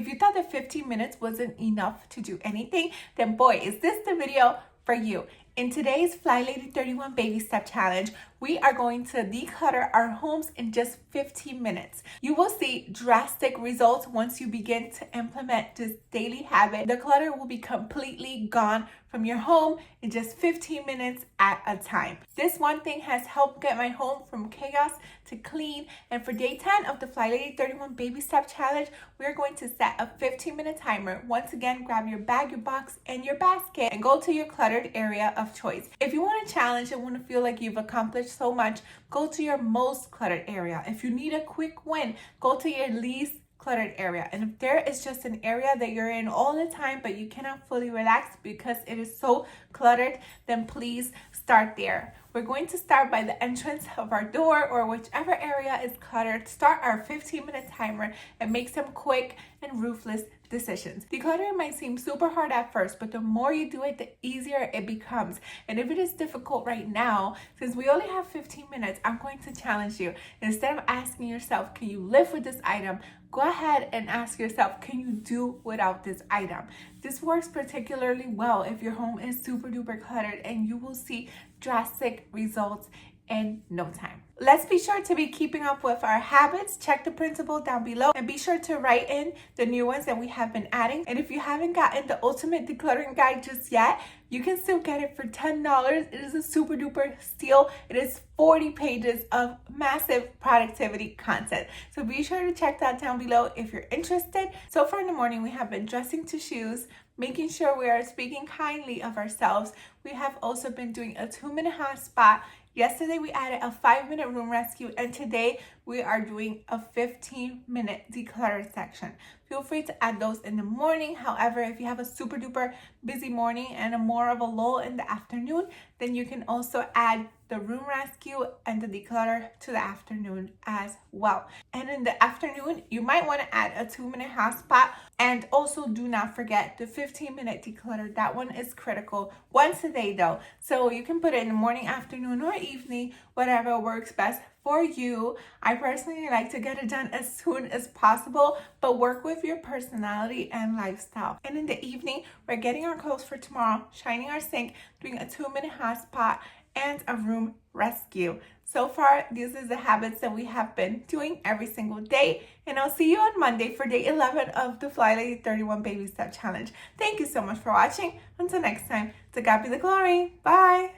If you thought that 15 minutes wasn't enough to do anything, then boy, is this the video for you. In today's FlyLady 31 Baby Step Challenge, we are going to declutter our homes in just 15 minutes. You will see drastic results once you begin to implement this daily habit. The clutter will be completely gone from your home in just 15 minutes at a time. This one thing has helped get my home from chaos to clean. And for day 10 of the FlyLady 31 Baby Step Challenge, we are going to set a 15-minute timer. Once again, grab your bag, your box, and your basket and go to your cluttered area of choice. If you want a challenge and want to feel like you've accomplished so much, go to your most cluttered area. If you need a quick win, go to your least cluttered area. And if there is just an area that you're in all the time but you cannot fully relax because it is so cluttered, then please start there. We're going to start by the entrance of our door or whichever area is cluttered. Start our 15-minute timer and make some quick and ruthless decisions. Decluttering might seem super hard at first, but the more you do it, the easier it becomes. And if it is difficult right now, since we only have 15 minutes, I'm going to challenge you. Instead of asking yourself, can you live with this item? Go ahead and ask yourself, can you do without this item? This works particularly well if your home is super duper cluttered, and you will see drastic results in no time. Let's be sure to be keeping up with our habits. Check the principle down below and be sure to write in the new ones that we have been adding. And if you haven't gotten the ultimate decluttering guide just yet, you can still get it for $10. It is a super duper steal. It is 40 pages of massive productivity content. So be sure to check that down below if you're interested. So far in the morning, we have been dressing to shoes, making sure we are speaking kindly of ourselves. We have also been doing a 2-minute hot spot. Yesterday, we added a 5-minute room rescue, and today we are doing a 15-minute declutter section. Feel free to add those in the morning. However, if you have a super duper busy morning and a more of a lull in the afternoon, then you can also add the room rescue and the declutter to the afternoon as well. And in the afternoon, you might want to add a 2-minute hot spot. And also do not forget the 15-minute declutter. That one is critical once a day though. So you can put it in the morning, afternoon, or evening, whatever works best for you. I personally like to get it done as soon as possible, but work with your personality and lifestyle. And in the evening, we're getting our clothes for tomorrow, shining our sink, doing a 2-minute hot spot, and a room rescue. So far, these are the habits that we have been doing every single day. And I'll see you on Monday for day 11 of the FlyLady 31 Baby Step Challenge. Thank you so much for watching. Until next time, to God be the glory. Bye.